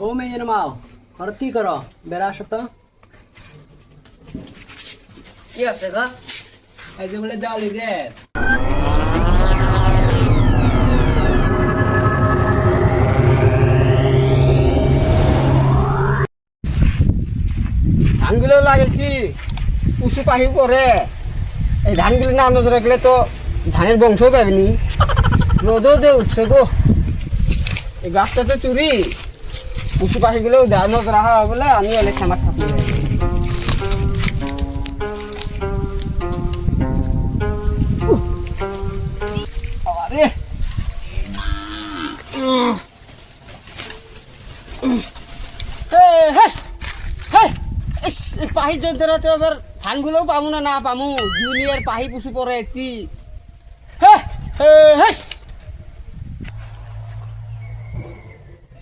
ও মেয়ের মাও ঘরত কি কর বেড়া আসো তো। কি আছে গা? এই যে বলে দেওয়ালি রে ধানগুলো লাগিয়েছি উঁচু পাহি পরে এই ধানগুলো না নজর রাখলে তো ধানের বংশও পাবেনি। রোদও দিয়ে উঠছে গো, এই গাছটা তো চুরি। উঁচু পাখিগুলো নজর রাখা বলে আমি এলে আমার থাকি। পাহি যন্ত্রা তো এবার ধানগুলোও পামু না পামু জুনিয়র পাহি কুচু পরে একটি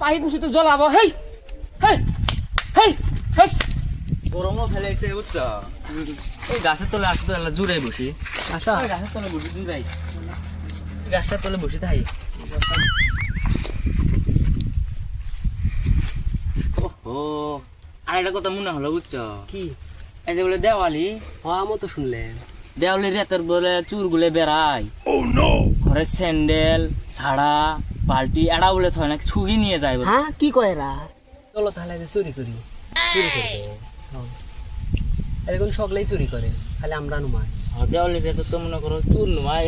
পাহি কুচু তো জ্বলাবো। হেই হেই হেই হেস গরমও ফেলেছে বুঝছ। এই গাছের তলে আসতে জুড়াই বসি। আচ্ছা গাছের তলে বসি জুড়াই, গাছটার তলে বসে থাই। ও আর একটা কথা মনে হলো বুঝছ, কি এই যে বলে দেওয়ালি, হওয়া মতো শুনলেন দেওয়ালির রাতের বলে চুর গুলে বেড়ায় ঘরে স্যান্ডেল ছাড়া বালতি এড়া বলে থয় না ছুগি নিয়ে যায় বলে। হ্যাঁ কি কয় এরা? চলো তাহলে যে চুরি করি। চুরি করবো এরকম সকলেই চুরি করে, খালি আমরা নুমাই। দেওয়ালির রাতে তো মনে করো চুর নয়,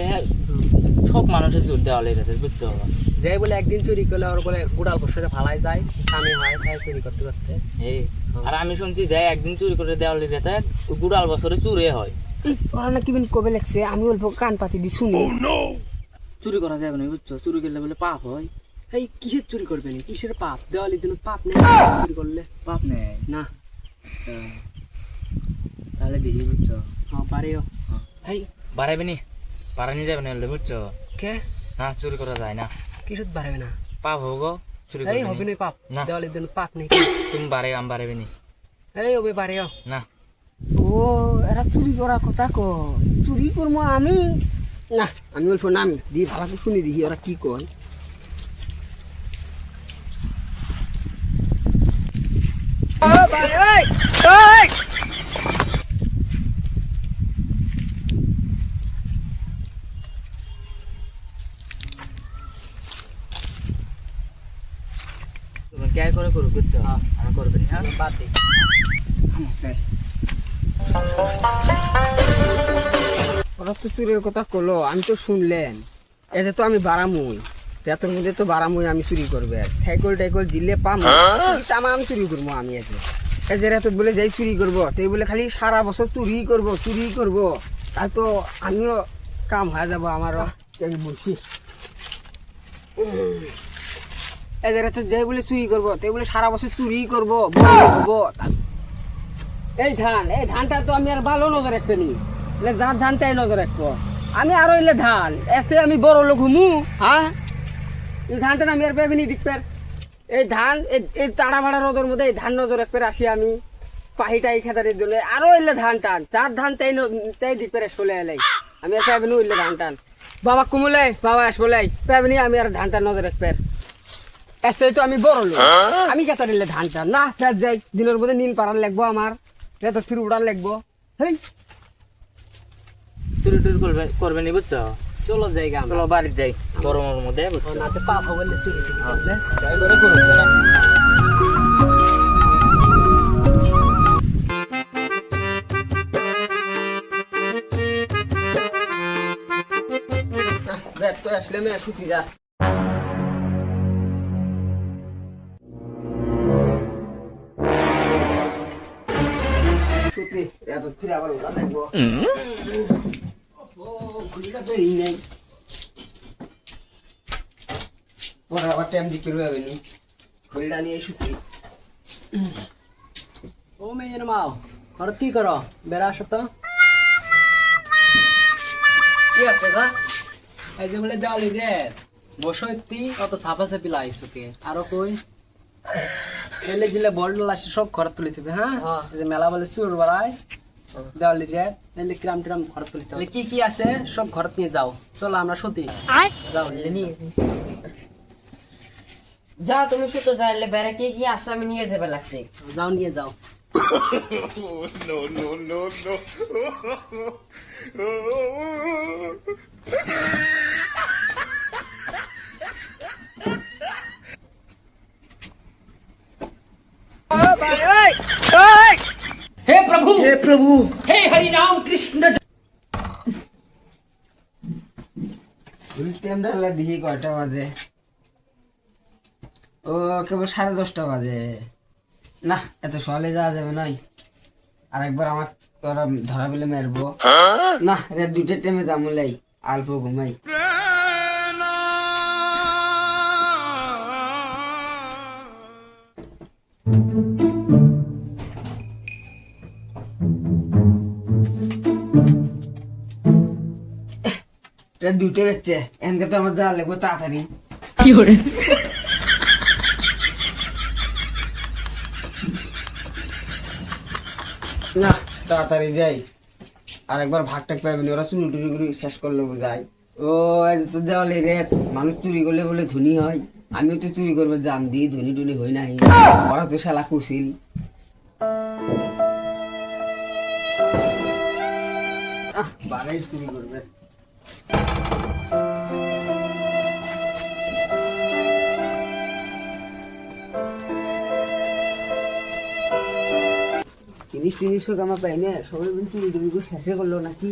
সব মানুষের চুর দেওয়ালির রাতে বুঝছো। যাই বলে একদিন চুরি করলে ওর বলে গুড়াল বসে ফালাই যায়, কামে হয়, তাই চুরি করতে করতে। আর আমি শুনছি যে একদিন চুরি করে দেওয়ালির রাতে গুড়াল বছরে চুরে হয়। ওরা না কিবেন কবে লাগছে, আমি অল্প কান পাতি দি শুনি। চুরি করা যাবে না বুঝছো, চুরি করলে বলে পাপ হয়। এই কিসের চুরি করবে না, কিসের পাপ? দেওয়ালির দিন পাপ নেই চুরি করলে, পাপ নেই না। আচ্ছা তাহলে দেখি বুঝছো। হ্যাঁ পারিও। এই বাড়াবে নি, বাড়ানি যাবে না বুঝছো। কে না চুরি করা যায় না, কিসের বাড়াবে না? পাপ হোক চুরি এই করে হবে না পাপ, না। দেওয়ালির দিন পাপ নেই। তুমি বাড়ে আম বাড়াবে নি এই হবে পারিও না। ও এরা চুরি করার কথা কয়, চুরি করবো আমি না। আমি অল্প নামি দি ভালো শুনি দেখি ওরা কি কয়। তুমি কে করে করো বুঝছো, আর করবে নি। হ্যাঁ বাদ দে। ওরা তো চুরির কথা কলো, আমি তো শুনলেন। এতে তো আমি বারামুই, রাতের মধ্যে তো বারামুই আমি চুরি করবে। সাইকেল টাইকেল জিলে পামো তামা আমি চুরি করবো। আমি এতে এই যে রাতে বলে যাই চুরি করবো, তাই বলে খালি সারা বছর চুরি করবো তাই তো আমিও কাম হয়ে যাবো আমারও। এই বসি এই যে রাতে যাই বলে চুরি করবো, তাই বলে সারা বছর চুরি করবো। এই ধানটা তো আমি আর ভালো নজর রাখতে নি, যার ধান তাই নজর রাখবো। আমি আরো এলে ধান এসে আমি বড় লোক হুমু। হ্যাঁ এই ধানটা আমি আর পেবিনি দিকপের। এই ধান এই তাড়া ভাড়া রোদের মধ্যে এই ধান নজর রাখবে আসি আমি পাহিটাই খেতারের দিলে আরো এলে ধান টান যার ধান তাই দিকপের চলে এলাই। আমি আর পেবিনি উঠলে ধান টান বাবা কুমুলে বাবা আসবো পেবিনি আমি আর ধান টান নজর রাখবে এসে তো আমি বড় লোক। আমি খেতারিলে ধান টান না ফের যাই দিনের মধ্যে নীল পাড়ার লাগবো, আমার এত ফির উড়ার লাগবো। হেই চুরি টুরি করবে নি বুঝছো। চলো জায়গা চলো বাড়ির যাই গরমের মধ্যে বুঝছো। নাতে পাপ হবে না চুরি টুরি করলে। যাই করে করো তো আসলে মেয়ে সুতি যা সুতি এত ফিরে আবার ওটা দেখবো। ঘুরিটা তো এই নেই, পরে আবার টাইম দিতে রয়ে নি ঘুরিটা নিয়ে সুতি। ও মেয়ের মাও ঘরত কি কর বেড়া আসো তো। কি আছে গা? এই যে বলে দেওয়ালি রে বসো একটি অত ছাপা ছাপি লাইছো কে আরো কই এলে জিলে বল আসে সব ঘর তুলে দিবে। হ্যাঁ এই যে মেলা বলে চুর বাড়ায় দেওয়ালি রে এলে কিরাম টিরাম ঘর তুলিতে হবে। কি কি আছে সব ঘর নিয়ে যাও, চলো আমরা সতী যাও নিয়ে যাও তুমি শুধু যাইলে বেড়ে কি আছে আমি নিয়ে যাবে লাগছে। যাও নিয়ে যাও। हे प्रभु हे हरि राम कृष्ण। টাইম ডালা দেখি কয়টা বাজে, ও কেবল 10:30 বাজে। না এত সকালে যাওয়া যাবে নাই, আরেকবার আমার তোরা ধরা পেলে মারবো না। রে 2টা টাইমে যামুলাই অল্প ঘুমাই। রে 2টা বেজছে, এনকে তো আমার যাওয়া লাগবে তাড়াতাড়ি। কি করে না তাড়াতাড়ি যাই, আরেকবার ভাগটাক পাইবেনি, ওরা চুরি টুরি করে শেষ করলে বোঝাই। ও তো দেওয়ালে রে মানুষ চুরি করলে বলে ধনী হয়, আমিও তো চুরি করবো জাম দিয়ে ধনী টুনি হই নাই। ওরা তো শালা কুশিল। বাড়াই চুরি করবে। জিনিস আমার পাই না, সবাই চুরি টুরি করে শেষে করলো নাকি।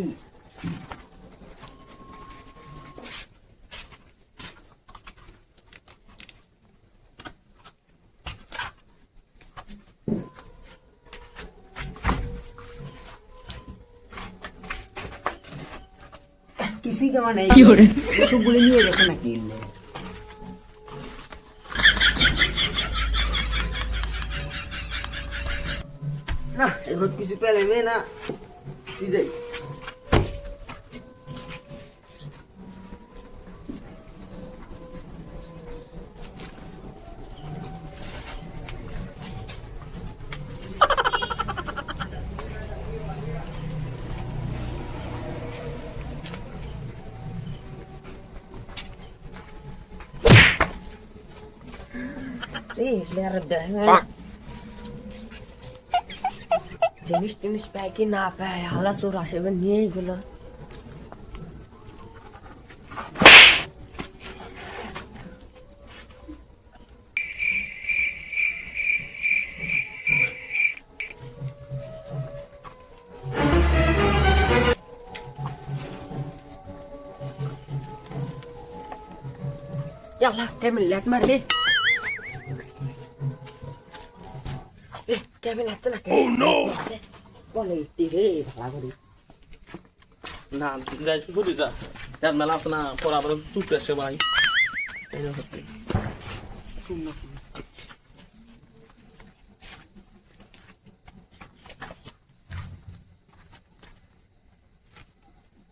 কিছুই কেমন নেই, সবগুলো নিয়ে গেছে নাকি। না এখন কিছু পেলে না, তুই যাই। জিনিস টিনিস পায় কি না পায়, হালা চোর আসবে নিয়ে গেল। Yalla, Kevin, let me read. Kevin, let's look. Oh no! বলে রে ভালো করে না যাই বুঝি যা যার মেলা আছে না পর আবার চুপে আসে ভাই এই হচ্ছে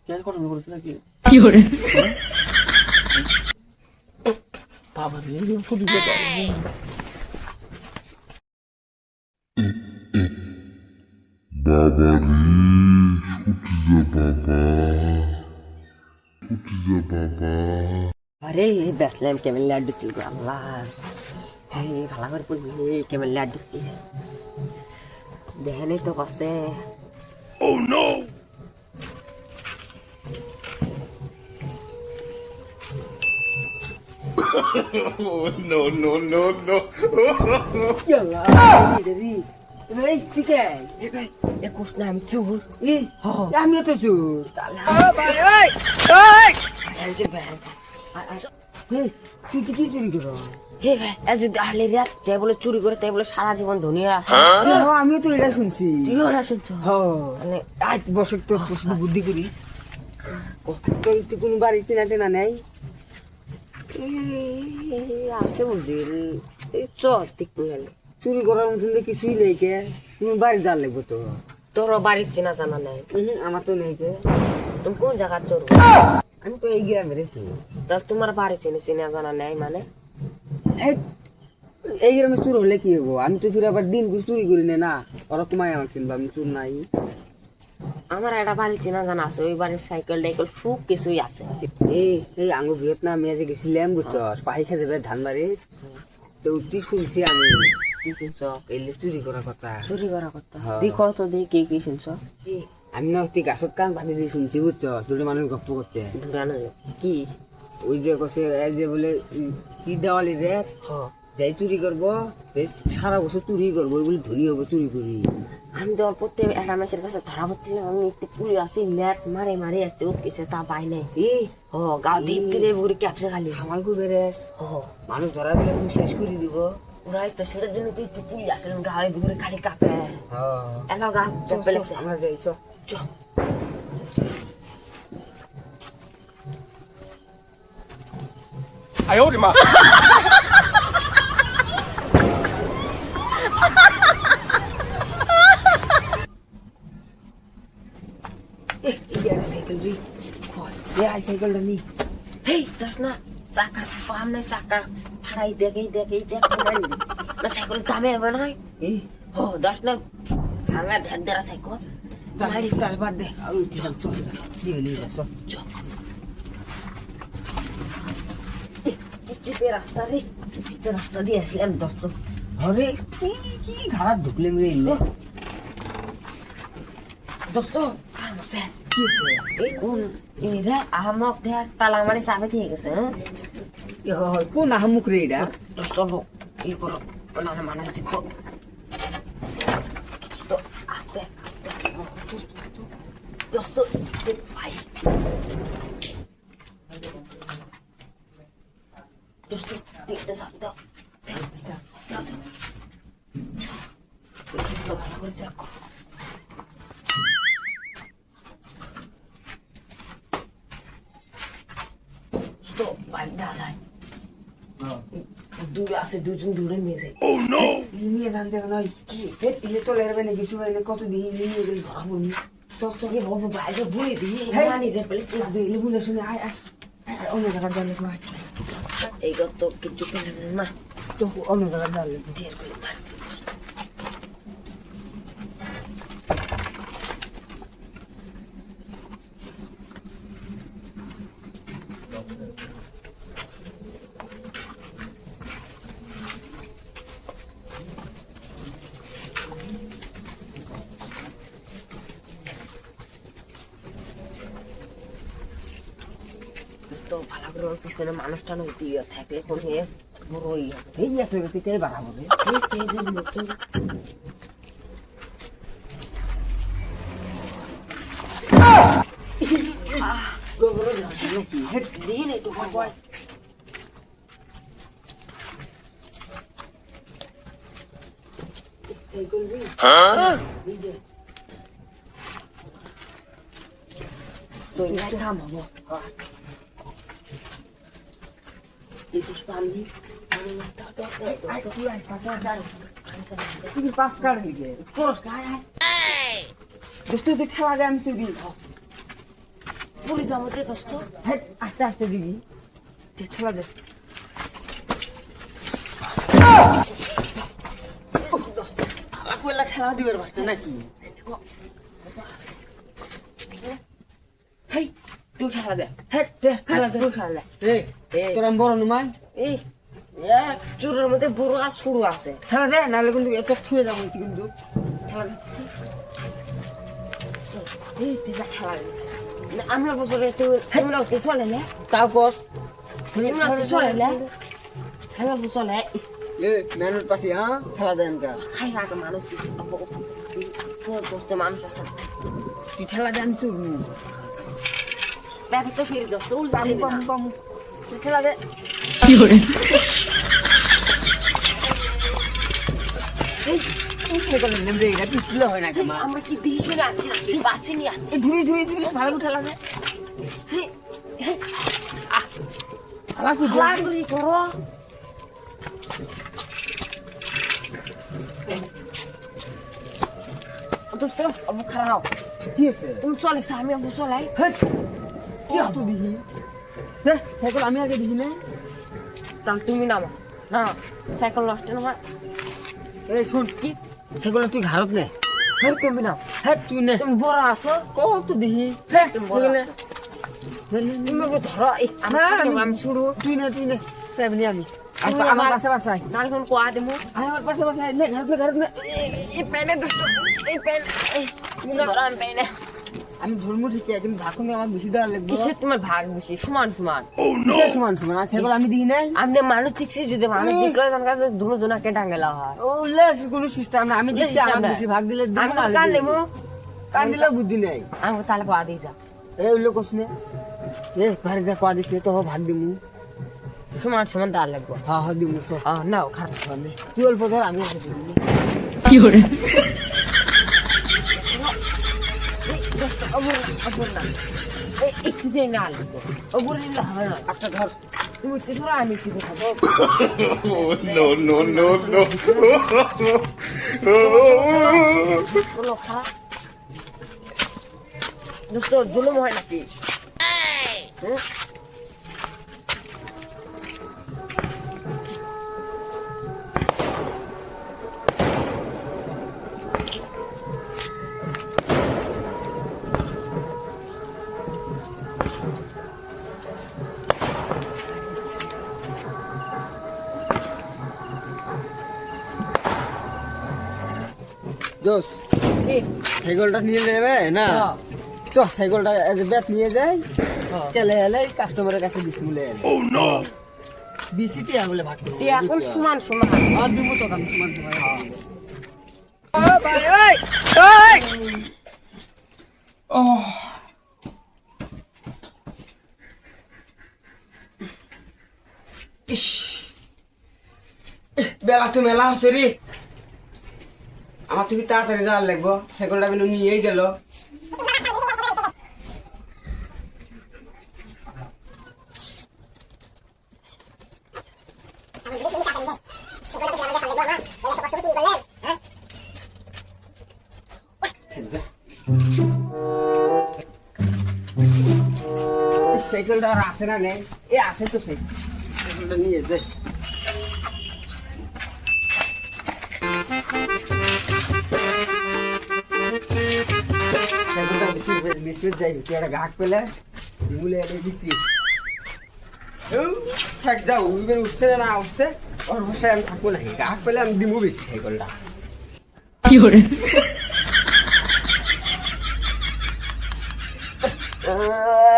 কেন কথা বলছ নাকি কি করে বাবা রে ছুটি দে বাবা রে ছুটি যা বাবা। আরে বেসলাম কেমন লাড দিচ্ছি আল্লাহ, এই ভালো করে পড়বি কেমন লাড দিচ্ছি দেখেনি তো কষ্টে। Oh no! Oh no no no no! ইয়াল্লাহ রে ভাই ঠিক আছে ভাই একুশ নাম চুর আমিও তো চুর ভাই ওই ওই আনছে ভাই আনছে তুই কি চুরি করো? হে ভাই আজ দাঁড়ালে রাত তাই বলে চুরি করে তাই বলে সারা জীবন ধনী আছে। আমিও তো এটা শুনছি, তুইও এটা শুনছো? মানে আজ বছর তো শুধু বুদ্ধি করি তোর তো কোনো বাড়ি টেনা টেনা নেই আছে বুঝি চল ঠিক গেলে চুরি করার মতন কিছুই নেই কে, তুমি বাড়ি যাওয়ার লাগবো তো। তোর বাড়ির চেনা জানা নেই? আমার তো নেই কে। তুমি কোন জায়গা চোর? আমি তো এই গ্রামে রেছি। তাহলে তোমার বাড়ি চেনা জানা নেই মানে? এই গ্রামে চুর হলে কি হবো? আমি তো ফিরে আবার দিন চুরি করি না, ওরা তোমায় আমার চিনবা, আমি চুর নাই। আমার একটা বাড়ি চেনা জানা আছে, ওই বাড়ির সাইকেল টাইকেল সব কিছুই আছে। এই আঙ্গুর ভিতনামে গেছিলাম বুঝছো, পাহি খেয়ে যাবে ধান বাড়ি তো তুই শুনছি আমি কি শুনছ? এলে চুরি করার কথা চুরি করা কথা হ্যাঁ। দি কত দি কি শুনছ? আমি না তুই গাছত কান পানি দিয়ে শুনছি বুঝছো দুটো মানুষ গপ্প করতে ঢুকানো কি? ওই যে কছে এই যে বলে কি দেওয়ালি রে হ যাই চুরি করবো এই সারা বছর চুরি করবো ওই বলে ধনী হবো চুরি করি আমি তো অল্প একটা মাসের কাছে ধরা পড়ছিলাম আমি একটু পুরি আসি লেট মারে মারে যাচ্ছে উঠতেছে তা পাই নাই হ গাও দ্বীপ তীরে বুড়ি ক্যাপসে খালি আমার খুব বেড়েস হ মানুষ ধরা বলে আমি শেষ করে দিব ওরাই তো সেটার জন্য তুই একটু পুরি আসলাম গায়ে বুড়ি খালি কাঁপে এলা গা চপে লাগছে আমরা যাই চ চ সাইকেল রে দে আই সাইকেলটা নি হেই যাস না চাকা পাম নাই চাকা ফাড়াই দেখেই দেখ না সাইকেল দামে হবে না এই হ যাস না ভাঙা ধ্যান দেরা সাইকেল তাহলে তাহলে বাদ দে আমি উঠলাম চল দিয়ে নিয়ে চল চিপে রাস্তা রে চিপে রাস্তা দিয়ে আসলাম দোস্ত আরে কি কি ঘাড়া ঢুকলে মেরে ইলে দোস্ত আমসে এই কোন এই রে আহমক দেখ তালা মানে চাবে দিয়ে গেছে হ্যাঁ কোন আহমুক রে এটা দোস্ত লোক কি করো না মানুষ দিব আস্তে আস্তে দোস্ত ভাই দোস্ত দেখতে চাপ দাও দোস্ত ভালো করে চাপ করো তো বাইক দা যায় দূরে আছে দুজন দূরে নিয়ে যায় নিয়ে জানতে নয় কি ফের ইলে চলে যাবে না কিছু হয় না কত দিন নিয়ে গেলে ধরা পড়বি চক চকে বলবো বাইরে বলে দিই মানি যে বলে দিলে বলে শুনে আয় আয় অন্য জায়গায় জানলে তো আয় এই গত কিছু পেলেন না চোখ অন্য জায়গায় জানলে ঢের করে মার তো ভালো করে ওর পিছনে মানুষটা নয় দিয়ে থাকলে কোন হয়ে বড় ইয়ে এই এত গতি কে বাড়াবো রে এই তেজ লোকজন দিয়ে নেই তো ভয় তো ইহাই কাম হবো তুই পাস কাট দিকে করস কায় দোস্ত তুই ঠেলা দে আমি চুরি পুলিশ আমাকে দোস্ত হেট আস্তে আস্তে দিবি তুই ঠেলা দে কইলা ঠেলা দিবার বাস্তা নাকি হেই তুই খেলা দে হেট দে ঠেলা দে তুই খেলা দে এই তোর বড় নুমাই এই চুরের মধ্যে বড় আর সরু আছে ঠেলা দে নাহলে কিন্তু এত থুয়ে যাবো কিন্তু ঠেলা দে এই তুই যা খেলা দে আমি অল্প চলে তুমি লোক চলে নে তাও কস তুমি লোক চলে নে আমি অল্প চলে এ নানুর পাশে হ্যাঁ ঠেলা দেন কা খাই রাখে মানুষ তোর দোস্তে মানুষ আছে তুই ঠেলা দে আমি চুরি ব্যাগে তো ফিরে দোস্ত উল্টা পামু দিবি না। পামু পামু তুই খেলা দে কি সাইকেল নেমরে এটা তুই কিলো হয় না কেমন আমরা কি দিয়েছি না আনছি বাসে নিয়ে আনছি এই ধুই ধুই ধুই ভালো করে ঠেলা দে ভালো করে লাগলি করো দোস্ত অবু খারাপ কি আছে তুমি চলে আমি অবু চলাই হেট কি আত দিহি দে সাইকেল আমি আগে দিহি না তাহলে তুমি নামো না সাইকেল নষ্ট নামা এই শুন কি সাইকেল তুই ঘাড়ত নে হেই তুমি নাও হেট তুই নে তুমি বড় আসো কত দিহি তুমি বড় আসো তুমি ধরো এই না, আমি শুরু তুই নে চাইবি আমি আমার পাশে পাশে আয়। নালে কোন কোয়া দেমু আয় আমার পাশে পাশে আয়। নে ঘরে নে এই পেনে দোস্ত এই পেন ধরো আমি পেনে আমি ধর্ম ঠিক আছে কিন্তু ভাগ কিন্তু আমার বেশি দেওয়া লাগবে কিসের তোমার ভাগ বেশি সমান সমান কিসের সমান সমান আর সেগুলো আমি দিই নাই আপনি মানুষ দেখছি যদি মানুষ দেখলে তোমার কাছে দুনো জনাকে ডাঙ্গেলা হয় ও লেস কোনো সিস্টেম না আমি দিচ্ছি আমার বেশি ভাগ দিলে দিব আমি না কান দেবো কান দিলে বুদ্ধি নাই আমি তাহলে কোয়া দিয়ে যা এই উল্লেখ করছ না এ ভারে যা কোয়া দিছ তো ভাগ দিমু সমান সমান দাঁড় লাগবো হ্যাঁ হ্যাঁ দিমু তো নাও খারাপ তুই অল্প ধর আমি অল্প দিই একটু দিয়ে না লাগবো ওগুলো নিলে হবে না একটা ধর তুমি একটু ধরো আমি একটু খাবো No, no, no, no. কোনো খারাপ দোস্ত জুলুম হয় নাকি হুম? দোস কি সাইকেলটা নিয়ে যাবে না চ সাইকেলটা ব্যাট নিয়ে যাই চলে এলে কাস্টমারের কাছে বিসমুলে এলে বিসি টিয়া বলে ভাগ করবো এখন সমান সমান আর দিব তো কাম সমান সমান ইস বেলা তো মেলা আছে রে আমার তুমি তাড়াতাড়ি যাওয়ার লাগবো সাইকেলটা কিন্তু নিয়েই গেল সাইকেলটা আর আছে না নেই এ আছে তো সাইকেলটা নিয়ে যাই বিস্কুট যাই তুই একটা গাহক পেলে মূলে এনে দিচ্ছি থাক যাও উইবের উঠছে না উঠছে ওর বসায় আমি থাকবো নাকি গাহক পেলে আমি দিমু বেশি সাইকেলটা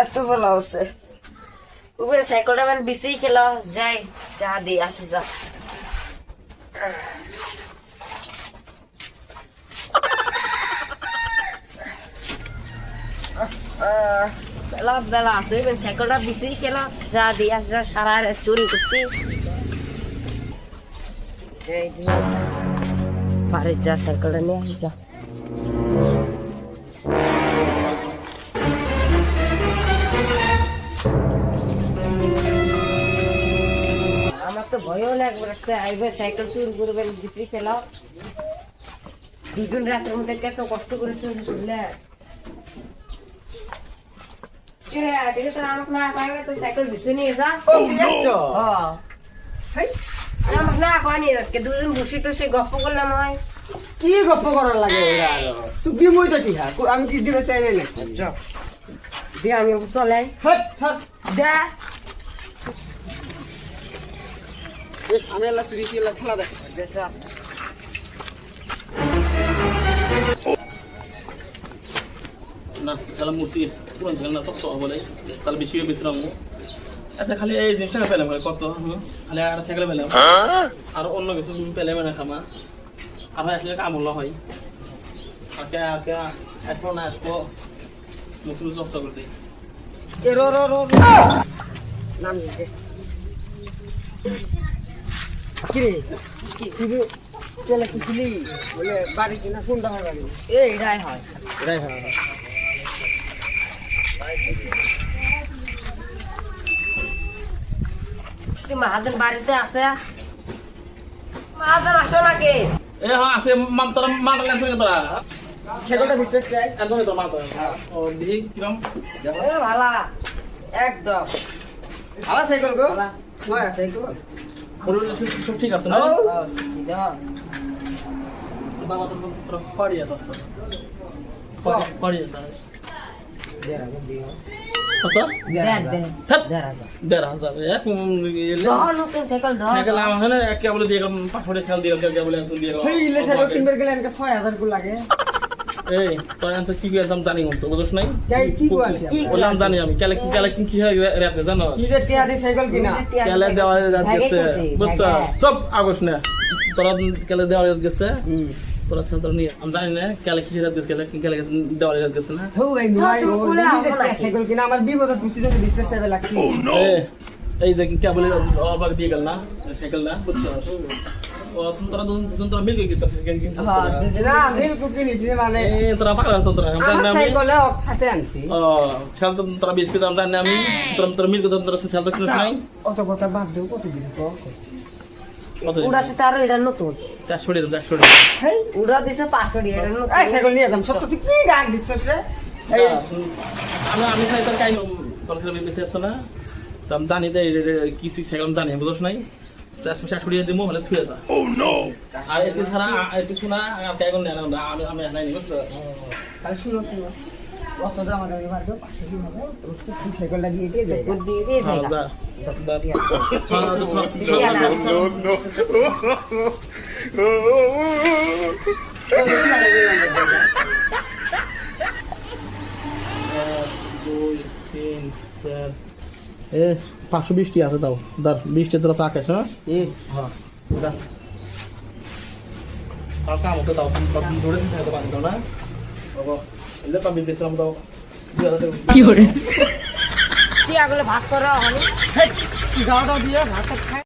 এত ভালো আছে উপরে সাইকেলটা মানে বেশি খেলো যাই যা দিয়ে আসি যা বেলা বেলা আসে সাইকেলটা বেশি খেলো যা দিয়ে আসি যা সারা চুরি করছি বাড়ির যা সাইকেলটা নিয়ে আসি যা আমার তো ভয়ও লাগবে আইবে সাইকেল চুরি করবে বিক্রি খেলাও দুজন রাতের মধ্যে কত কষ্ট করে চুরি করলে আমাকে না পাইবে তো সাইকেল বিক্রি নিয়ে যা আমাকে না কয়নি আজকে দুজন বসে টসে গপ্প করলাম হয় কি গপ্প করার লাগে তুই দিমই তো ঠিক আমি কি দিবে চাই না দিয়ে আমি চলে দে আমি এলা চুরি কি এলা খেলা দেখ না সালাম মুসি পুরান ছিল না তো বলে তাহলে বেশি বেশি রাখবো আচ্ছা খালি এই জিনিসটা পেলাম কত খালি আর সাইকেল পেলাম আর অন্য কিছু পেলে মানে খামা আর আসলে কাম হলো হয় আকে আকে এখন আসবো মুসি চর্চা করতে এ রো রো রো নাম দে কি রে তুই চলে কুছিলি বলে বাড়ি কিনা কোনটা হয় বাড়ি এইটাই হয় এটাই হয় তুই মাহাজন বাড়িতে আছে মাহাজন আসো নাকি এ হ্যাঁ আছে তোরা মাটা লেনছ তোরা সেগুলোটা বিশেষ চাই একদমই তোর মাটা ও দেখি কিরম ভালা একদম ভালো সাইকেল গো নয় সাইকেল সব ঠিক আছে না বাবা তোর পড়ি আছে পড়ি আছে দেরা দিও কত দেড় দেড় ধ্যাৎ, 1,500 1,500 নতুন সাইকেল ধর সাইকেল আমার হলে এক বলে দিয়ে গেলাম 500 সাইকেল দিয়ে গেলাম বলে একজন দিয়ে গেলাম এই ইলে সাইকেল কিনবার গেলে আমাকে 6,000 করে লাগে এই তোর আনসার কি করে একদম জানি তো বুঝছ নাই কি কইছি বললাম জানি আমি কালে কি রাতে জানো কি যে টিয়া দি সাইকেল কিনা কালে দেওয়ালে রাত গেছে বুঝছ সব আগস না তোরা কালে দেওয়ালে রাত গেছে তোরা ছাত্র নিয়ে আমি জানি না কালে কি রাত গেছে কালে দেওয়ালে রাত গেছে না হো ভাই ভাই ও সাইকেল কিনা আমার বিপদে পুছি যদি ডিসপ্লে সেভে লাগছি এই যে কি বলে অবাক দিয়ে গেল না সাইকেল না বুঝছ ও তোরা মিল গিয়ে কিনছিস না বিল কো কিনিছি মানে তোরা পাগল হতো তোরা আমার সাইকেলে অক সাথে আনছি ও ছাল তো তোরা বেশ পেতাম জানি আমি তোরা মিল করতে তোরা ছাল তো কিনিস নাই অত কথা বাদ দেও কত দিন কো কত উড়াছে তার এটা নতুন 400 টাকা 400 টাকা হেই উড়া দিছে 500 এটা নতুন এই সাইকেল নিয়ে যাম সত্য তুই কি গান দিছস রে এই আমি খাই তোর কাই তোর ছেলে বেঁচে যাচ্ছে না তো আমি জানি কি সাইকেল জানি বুঝছ নাই 400 টাকা দিমু হলে থুয়ে যা ও নো আর এতে ছাড়া এতে শোনা আর কাই কোন না আমি নাই নি বুঝছ তাহলে শুনো তুমি অত দাম আমাদের এবার দাও 500 দিন হবে তুই সাইকেলটা দিয়ে দিয়ে যাই সাইকেল দিয়ে দিয়ে হ্যাঁ জায়গা এ 520 টি আছে দাও দাও 20 টা তোরা চা খাইছ না এই হ্যাঁ দাও আর কাম তো দাও তুমি ধরে দিতে হবে বাদ দাও না বাবা এলে পাবি বেচলাম দাও 2000 টাকা কি আগলে ভাগ করা হলো গাওটা দিয়ে ভাত খাই